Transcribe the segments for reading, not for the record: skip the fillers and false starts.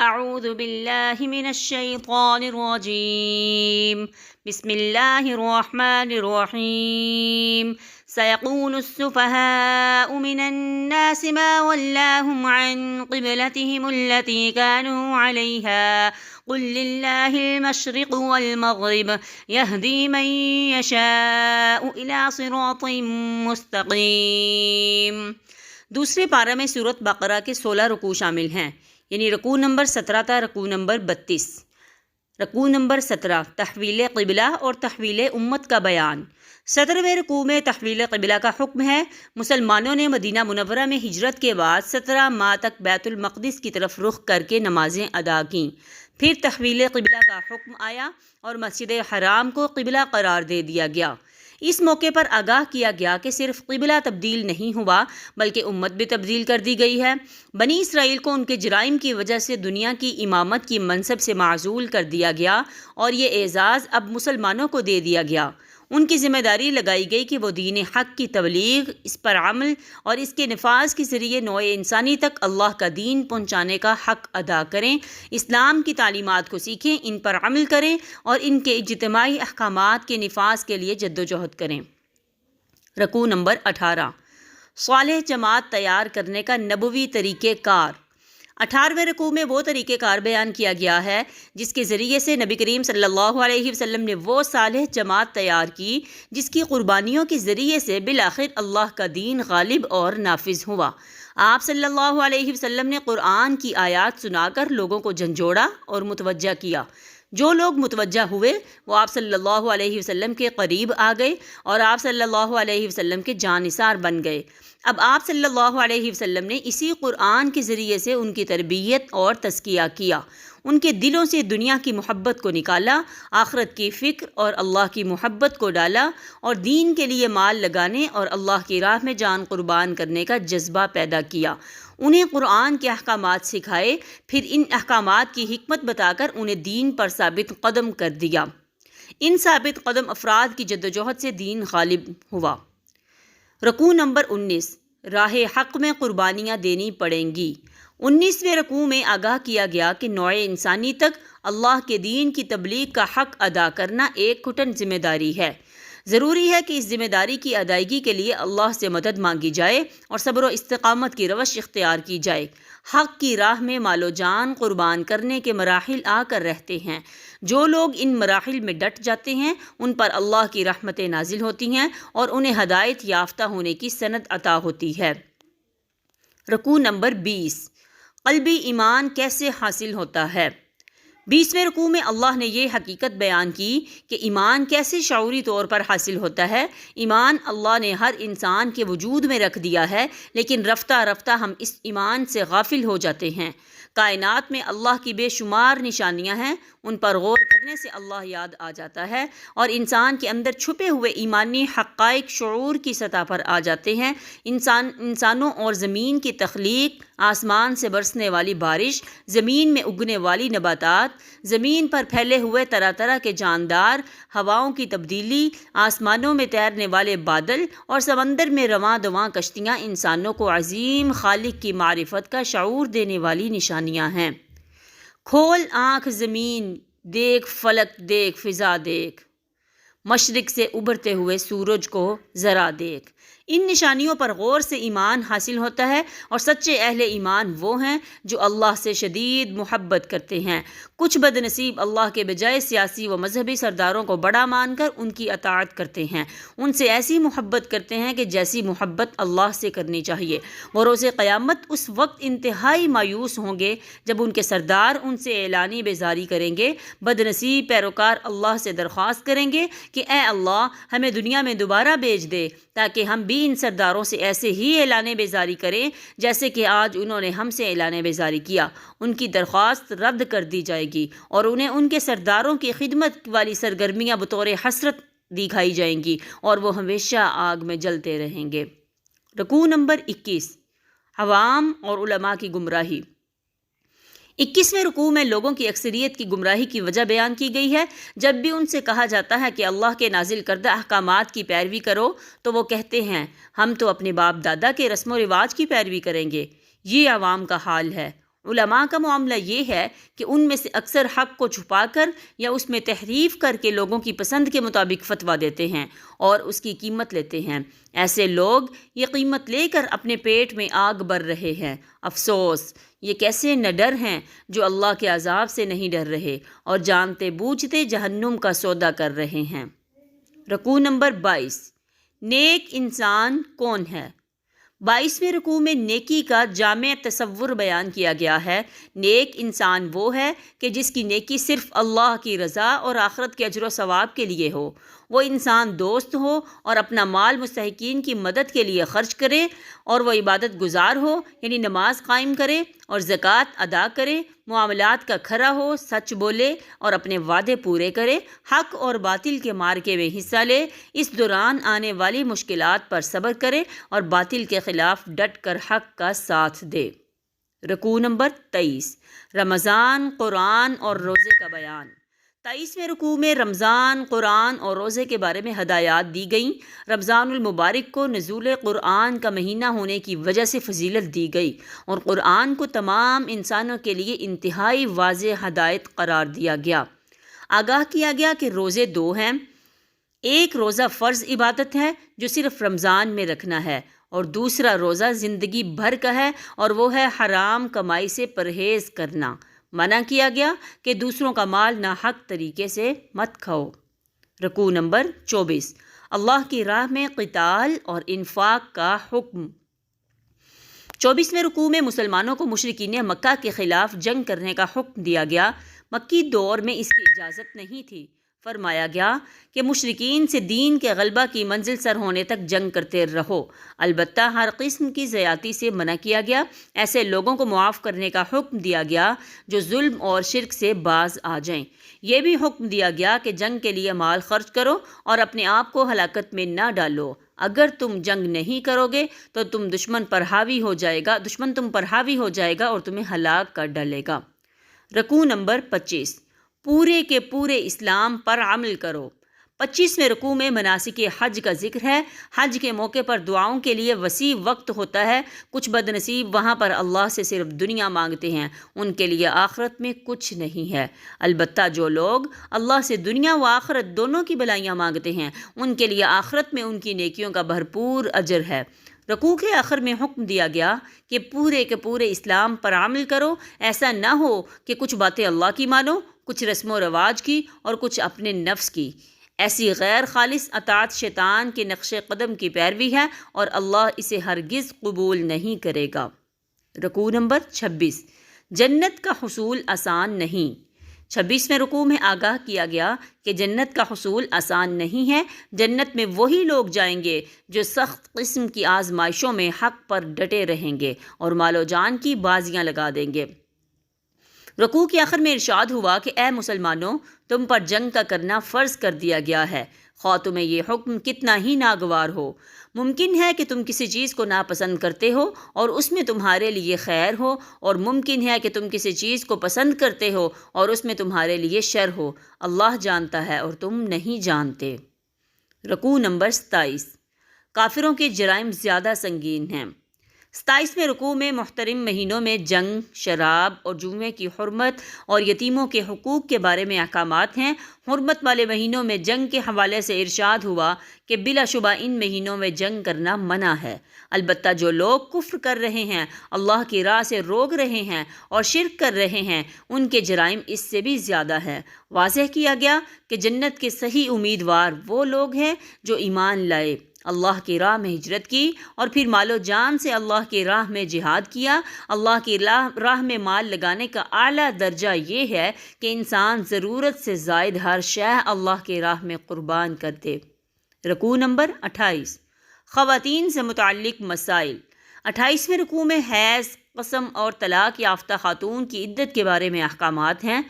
اعوذ باللہ من الشیطان الرجیم بسم اللہ الرحمن الرحیم سيقول السفهاء من الناس ما ولاهم عن قبلتهم التي كانوا عليها قل لله المشرق والمغرب يهدي من يشاء إلى صراط مستقیم۔ دوسرے پارہ میں سورۃ بقرہ کے 16 رکوع شامل ہیں، یعنی رکوع نمبر 17 تا رکوع نمبر 32۔ رکوع نمبر 17 تحویل قبلہ اور تحویل امت کا بیان۔ 17ویں رکوع میں تحویل قبلہ کا حکم ہے۔ مسلمانوں نے مدینہ منورہ میں ہجرت کے بعد 17 ماہ تک بیت المقدس کی طرف رخ کر کے نمازیں ادا کیں۔ پھر تحویل قبلہ کا حکم آیا اور مسجد حرام کو قبلہ قرار دے دیا گیا۔ اس موقع پر آگاہ کیا گیا کہ صرف قبلہ تبدیل نہیں ہوا بلکہ امت بھی تبدیل کر دی گئی ہے۔ بنی اسرائیل کو ان کے جرائم کی وجہ سے دنیا کی امامت کی منصب سے معزول کر دیا گیا اور یہ اعزاز اب مسلمانوں کو دے دیا گیا۔ ان کی ذمہ داری لگائی گئی کہ وہ دین حق کی تبلیغ، اس پر عمل اور اس کے نفاذ کے ذریعے نوع انسانی تک اللہ کا دین پہنچانے کا حق ادا کریں، اسلام کی تعلیمات کو سیکھیں، ان پر عمل کریں اور ان کے اجتماعی احکامات کے نفاذ کے لیے جدوجہد کریں۔ رکوع نمبر 18 صالح جماعت تیار کرنے کا نبوی طریقہ کار۔ 18ویں رکوع میں وہ طریقہ کار بیان کیا گیا ہے جس کے ذریعے سے نبی کریم صلی اللہ علیہ وسلم نے وہ صالح جماعت تیار کی جس کی قربانیوں کے ذریعے سے بالآخر اللہ کا دین غالب اور نافذ ہوا۔ آپ صلی اللہ علیہ وسلم نے قرآن کی آیات سنا کر لوگوں کو جھنجھوڑا اور متوجہ کیا۔ جو لوگ متوجہ ہوئے وہ آپ صلی اللہ علیہ وسلم کے قریب آ گئے اور آپ صلی اللہ علیہ وسلم کے جانثار بن گئے۔ اب آپ صلی اللہ علیہ وسلم نے اسی قرآن کے ذریعے سے ان کی تربیت اور تزکیہ کیا، ان کے دلوں سے دنیا کی محبت کو نکالا، آخرت کی فکر اور اللہ کی محبت کو ڈالا اور دین کے لیے مال لگانے اور اللہ کی راہ میں جان قربان کرنے کا جذبہ پیدا کیا۔ انہیں قرآن کے احکامات سکھائے، پھر ان احکامات کی حکمت بتا کر انہیں دین پر ثابت قدم کر دیا۔ ان ثابت قدم افراد کی جدوجہد سے دین غالب ہوا۔ رکوع نمبر 19 راہ حق میں قربانیاں دینی پڑیں گی۔ 19ویں رکوع میں آگاہ کیا گیا کہ نوع انسانی تک اللہ کے دین کی تبلیغ کا حق ادا کرنا ایک گھٹن ذمہ داری ہے۔ ضروری ہے کہ اس ذمہ داری کی ادائیگی کے لیے اللہ سے مدد مانگی جائے اور صبر و استقامت کی روش اختیار کی جائے۔ حق کی راہ میں مال و جان قربان کرنے کے مراحل آ کر رہتے ہیں۔ جو لوگ ان مراحل میں ڈٹ جاتے ہیں ان پر اللہ کی رحمتیں نازل ہوتی ہیں اور انہیں ہدایت یافتہ ہونے کی سند عطا ہوتی ہے۔ رکوع نمبر 20 قلبی ایمان کیسے حاصل ہوتا ہے۔ 20ویں رکوع میں اللہ نے یہ حقیقت بیان کی کہ ایمان کیسے شعوری طور پر حاصل ہوتا ہے۔ ایمان اللہ نے ہر انسان کے وجود میں رکھ دیا ہے، لیکن رفتہ رفتہ ہم اس ایمان سے غافل ہو جاتے ہیں۔ کائنات میں اللہ کی بے شمار نشانیاں ہیں، ان پر غور کرنے سے اللہ یاد آ جاتا ہے اور انسان کے اندر چھپے ہوئے ایمانی حقائق شعور کی سطح پر آ جاتے ہیں۔ انسانوں اور زمین کی تخلیق، آسمان سے برسنے والی بارش، زمین میں اگنے والی نباتات، زمین پر پھیلے ہوئے طرح طرح کے جاندار، ہواؤں کی تبدیلی، آسمانوں میں تیرنے والے بادل اور سمندر میں رواں دواں کشتیاں انسانوں کو عظیم خالق کی معرفت کا شعور دینے والی نشانیاں ہیں۔ کھول آنکھ زمین دیکھ، فلک دیکھ، فضا دیکھ، مشرق سے ابھرتے ہوئے سورج کو ذرا دیکھ۔ ان نشانیوں پر غور سے ایمان حاصل ہوتا ہے اور سچے اہل ایمان وہ ہیں جو اللہ سے شدید محبت کرتے ہیں۔ کچھ بد نصیب اللہ کے بجائے سیاسی و مذہبی سرداروں کو بڑا مان کر ان کی اطاعت کرتے ہیں، ان سے ایسی محبت کرتے ہیں کہ جیسی محبت اللہ سے کرنی چاہیے۔ وہ روز قیامت اس وقت انتہائی مایوس ہوں گے جب ان کے سردار ان سے اعلانی بیزاری کریں گے۔ بد نصیب پیروکار اللہ سے درخواست کریں گے کہ اے اللہ ہمیں دنیا میں دوبارہ بھیج دے تاکہ ہم بھی ان سرداروں سے ایسے ہی اعلان بیزاری کریں جیسے کہ آج انہوں نے ہم سے اعلان بیزاری کیا۔ ان کی درخواست رد کر دی جائے گی اور انہیں ان کے سرداروں کی خدمت والی سرگرمیاں بطور حسرت دکھائی جائیں گی اور وہ ہمیشہ آگ میں جلتے رہیں گے۔ رکوع نمبر 21 عوام اور علماء کی گمراہی۔ 21ویں رکوع میں لوگوں کی اکثریت کی گمراہی کی وجہ بیان کی گئی ہے۔ جب بھی ان سے کہا جاتا ہے کہ اللہ کے نازل کردہ احکامات کی پیروی کرو تو وہ کہتے ہیں ہم تو اپنے باپ دادا کے رسم و رواج کی پیروی کریں گے۔ یہ عوام کا حال ہے۔ علماء کا معاملہ یہ ہے کہ ان میں سے اکثر حق کو چھپا کر یا اس میں تحریف کر کے لوگوں کی پسند کے مطابق فتویٰ دیتے ہیں اور اس کی قیمت لیتے ہیں۔ ایسے لوگ یہ قیمت لے کر اپنے پیٹ میں آگ بر رہے ہیں۔ افسوس، یہ کیسے نڈر ہیں جو اللہ کے عذاب سے نہیں ڈر رہے اور جانتے بوجھتے جہنم کا سودا کر رہے ہیں۔ رکوع نمبر 22، نیک انسان کون ہے؟ 22ویں رکوع میں نیکی کا جامع تصور بیان کیا گیا ہے۔ نیک انسان وہ ہے کہ جس کی نیکی صرف اللہ کی رضا اور آخرت کے اجر و ثواب کے لیے ہو۔ وہ انسان دوست ہو اور اپنا مال مستحقین کی مدد کے لیے خرچ کرے، اور وہ عبادت گزار ہو، یعنی نماز قائم کرے اور زکوٰۃ ادا کرے، معاملات کا کھرا ہو، سچ بولے اور اپنے وعدے پورے کرے، حق اور باطل کے معرکے میں حصہ لے، اس دوران آنے والی مشکلات پر صبر کرے اور باطل کے خلاف ڈٹ کر حق کا ساتھ دے۔ رکوع نمبر 23، رمضان، قرآن اور روزے کا بیان۔ 23ویں رکوع میں رمضان، قرآن اور روزے کے بارے میں ہدایات دی گئیں۔ رمضان المبارک کو نزول قرآن کا مہینہ ہونے کی وجہ سے فضیلت دی گئی اور قرآن کو تمام انسانوں کے لیے انتہائی واضح ہدایت قرار دیا گیا۔ آگاہ کیا گیا کہ روزے دو ہیں، ایک روزہ فرض عبادت ہے جو صرف رمضان میں رکھنا ہے، اور دوسرا روزہ زندگی بھر کا ہے اور وہ ہے حرام کمائی سے پرہیز کرنا۔ منع کیا گیا کہ دوسروں کا مال ناحق طریقے سے مت کھاؤ۔ رکوع نمبر 24، اللہ کی راہ میں قتال اور انفاق کا حکم۔ 24ویں رکوع میں مسلمانوں کو مشرکین مکہ کے خلاف جنگ کرنے کا حکم دیا گیا۔ مکی دور میں اس کی اجازت نہیں تھی۔ فرمایا گیا کہ مشرکین سے دین کے غلبہ کی منزل سر ہونے تک جنگ کرتے رہو، البتہ ہر قسم کی زیادتی سے منع کیا گیا۔ ایسے لوگوں کو معاف کرنے کا حکم دیا گیا جو ظلم اور شرک سے باز آ جائیں۔ یہ بھی حکم دیا گیا کہ جنگ کے لیے مال خرچ کرو اور اپنے آپ کو ہلاکت میں نہ ڈالو۔ اگر تم جنگ نہیں کرو گے تو دشمن تم پر حاوی ہو جائے گا اور تمہیں ہلاک کر ڈالے گا۔ رکوع نمبر 25، پورے کے پورے اسلام پر عمل کرو۔ 25ویں رکوع میں مناسک حج کا ذکر ہے۔ حج کے موقع پر دعاؤں کے لیے وسیع وقت ہوتا ہے۔ کچھ بد نصیب وہاں پر اللہ سے صرف دنیا مانگتے ہیں، ان کے لیے آخرت میں کچھ نہیں ہے۔ البتہ جو لوگ اللہ سے دنیا و آخرت دونوں کی بھلائیاں مانگتے ہیں، ان کے لیے آخرت میں ان کی نیکیوں کا بھرپور اجر ہے۔ رکوع کے آخر میں حکم دیا گیا کہ پورے کے پورے اسلام پر عمل کرو۔ ایسا نہ ہو کہ کچھ باتیں اللہ کی مانو، کچھ رسم و رواج کی اور کچھ اپنے نفس کی۔ ایسی غیر خالص اطاعت شیطان کے نقش قدم کی پیروی ہے اور اللہ اسے ہرگز قبول نہیں کرے گا۔ رکوع نمبر 26، جنت کا حصول آسان نہیں۔ 26ویں رکوع میں آگاہ کیا گیا کہ جنت کا حصول آسان نہیں ہے۔ جنت میں وہی لوگ جائیں گے جو سخت قسم کی آزمائشوں میں حق پر ڈٹے رہیں گے اور مال و جان کی بازیاں لگا دیں گے۔ رکوع کے آخر میں ارشاد ہوا کہ اے مسلمانوں، تم پر جنگ کا کرنا فرض کر دیا گیا ہے، خواہ تمہیں یہ حکم کتنا ہی ناگوار ہو۔ ممکن ہے کہ تم کسی چیز کو ناپسند کرتے ہو اور اس میں تمہارے لیے خیر ہو، اور ممکن ہے کہ تم کسی چیز کو پسند کرتے ہو اور اس میں تمہارے لیے شر ہو۔ اللہ جانتا ہے اور تم نہیں جانتے۔ رکوع نمبر 27، کافروں کے جرائم زیادہ سنگین ہیں۔ 27ویں رکوع میں محترم مہینوں میں جنگ، شراب اور جمعے کی حرمت اور یتیموں کے حقوق کے بارے میں احکامات ہیں۔ حرمت والے مہینوں میں جنگ کے حوالے سے ارشاد ہوا کہ بلا شبہ ان مہینوں میں جنگ کرنا منع ہے، البتہ جو لوگ کفر کر رہے ہیں، اللہ کی راہ سے روک رہے ہیں اور شرک کر رہے ہیں، ان کے جرائم اس سے بھی زیادہ ہیں۔ واضح کیا گیا کہ جنت کے صحیح امیدوار وہ لوگ ہیں جو ایمان لائے، اللہ کی راہ میں ہجرت کی اور پھر مال و جان سے اللہ کی راہ میں جہاد کیا۔ اللہ کی راہ میں مال لگانے کا اعلیٰ درجہ یہ ہے کہ انسان ضرورت سے زائد ہر شے اللہ کی راہ میں قربان کر دے۔ رکوع نمبر 28، خواتین سے متعلق مسائل۔ 28ویں رکوع میں حیض، قسم اور طلاق یافتہ خاتون کی عدت کے بارے میں احکامات ہیں۔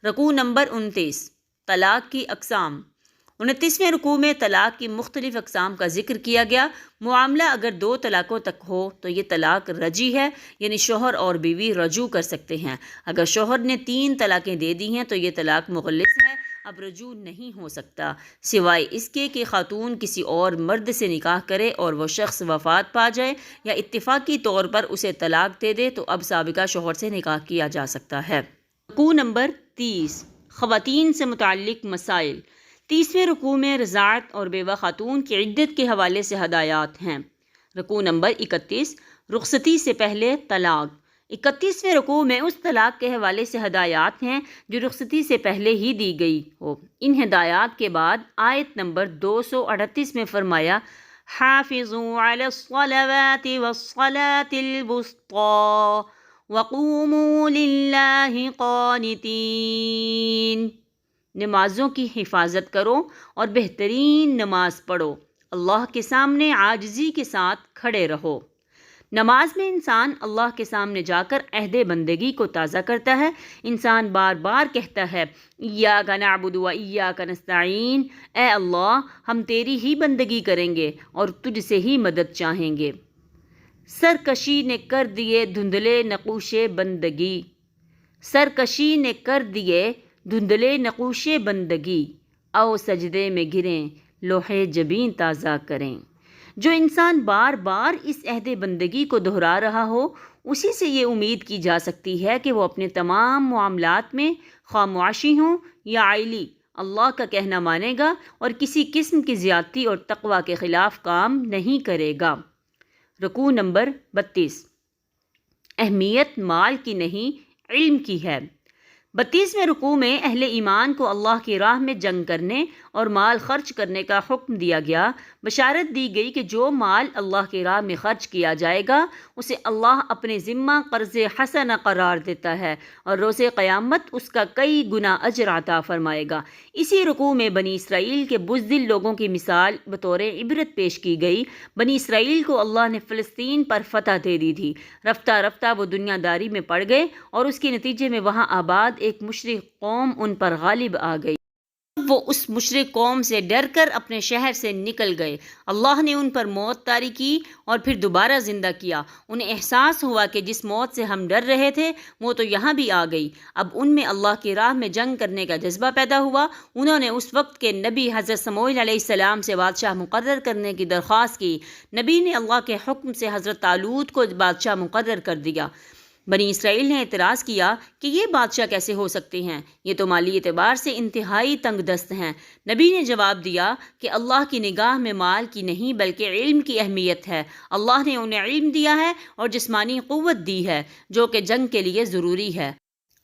رکوع نمبر 29، طلاق کی اقسام۔ 29ویں رکوع میں طلاق کی مختلف اقسام کا ذکر کیا گیا۔ معاملہ اگر 2 طلاقوں تک ہو تو یہ طلاق رجعی ہے، یعنی شوہر اور بیوی رجوع کر سکتے ہیں۔ اگر شوہر نے 3 طلاقیں دے دی ہیں تو یہ طلاق مغلظ ہے اب رجوع نہیں ہو سکتا سوائے اس کے کہ خاتون کسی اور مرد سے نکاح کرے اور وہ شخص وفات پا جائے یا اتفاقی طور پر اسے طلاق دے دے تو اب سابقہ شوہر سے نکاح کیا جا سکتا ہے۔ رکوع نمبر 30 خواتین سے متعلق مسائل۔ 30ویں رکوع میں رضاعت اور بیوہ خاتون کی عدت کے حوالے سے ہدایات ہیں۔ رکوع نمبر 31 رخصتی سے پہلے طلاق۔ 31ویں رکوع میں اس طلاق کے حوالے سے ہدایات ہیں جو رخصتی سے پہلے ہی دی گئی ہو۔ ان ہدایات کے بعد آیت نمبر 238 میں فرمایا حافظوا علی الصلوات والصلاة الوسطی وقوموا للہ قانتین۔ نمازوں کی حفاظت کرو اور بہترین نماز پڑھو، اللہ کے سامنے عاجزی کے ساتھ کھڑے رہو۔ نماز میں انسان اللہ کے سامنے جا کر عہد بندگی کو تازہ کرتا ہے۔ انسان بار بار کہتا ہے ایاک نعبد و ایاک نستعین، اے اللہ ہم تیری ہی بندگی کریں گے اور تجھ سے ہی مدد چاہیں گے۔ سرکشی نے کر دیے دھندلے نقوش بندگی، سرکشی نے کر دیے دھندلے نقوش بندگی، او سجدے میں گریں لوح جبین تازہ کریں۔ جو انسان بار بار اس عہد بندگی کو دہرا رہا ہو اسی سے یہ امید کی جا سکتی ہے کہ وہ اپنے تمام معاملات میں خواہ معاشی ہوں یا عائلی اللہ کا کہنا مانے گا اور کسی قسم کی زیادتی اور تقوی کے خلاف کام نہیں کرے گا۔ رکوع نمبر 32 اہمیت مال کی نہیں علم کی ہے۔ 32ویں رکوع میں اہل ایمان کو اللہ کی راہ میں جنگ کرنے اور مال خرچ کرنے کا حکم دیا گیا۔ بشارت دی گئی کہ جو مال اللہ کی راہ میں خرچ کیا جائے گا اسے اللہ اپنے ذمہ قرض حسنہ قرار دیتا ہے اور روز قیامت اس کا کئی گنا اجر عطا فرمائے گا۔ اسی رکوع میں بنی اسرائیل کے بزدل لوگوں کی مثال بطور عبرت پیش کی گئی۔ بنی اسرائیل کو اللہ نے فلسطین پر فتح دے دی تھی۔ رفتہ رفتہ وہ دنیا داری میں پڑ گئے اور اس کے نتیجے میں وہاں آباد ایک مشرک قوم ان پر غالب آ گئی۔ وہ اس مشرک قوم سے ڈر کر اپنے شہر سے نکل گئے۔ اللہ نے ان پر موت طاری کی اور پھر دوبارہ زندہ کیا۔ انہیں احساس ہوا کہ جس موت سے ہم ڈر رہے تھے وہ تو یہاں بھی آ گئی۔ اب ان میں اللہ کی راہ میں جنگ کرنے کا جذبہ پیدا ہوا۔ انہوں نے اس وقت کے نبی حضرت سموئیل علیہ السلام سے بادشاہ مقرر کرنے کی درخواست کی۔ نبی نے اللہ کے حکم سے حضرت طالوت کو بادشاہ مقرر کر دیا۔ بنی اسرائیل نے اعتراض کیا کہ یہ بادشاہ کیسے ہو سکتے ہیں، یہ تو مالی اعتبار سے انتہائی تنگ دست ہیں۔ نبی نے جواب دیا کہ اللہ کی نگاہ میں مال کی نہیں بلکہ علم کی اہمیت ہے۔ اللہ نے انہیں علم دیا ہے اور جسمانی قوت دی ہے جو کہ جنگ کے لیے ضروری ہے۔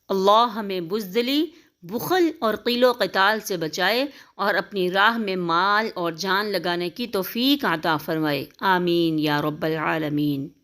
اللہ ہمیں بزدلی، بخل اور قیل و قتال سے بچائے اور اپنی راہ میں مال اور جان لگانے کی توفیق عطا فرمائے۔ آمین یا رب العالمین۔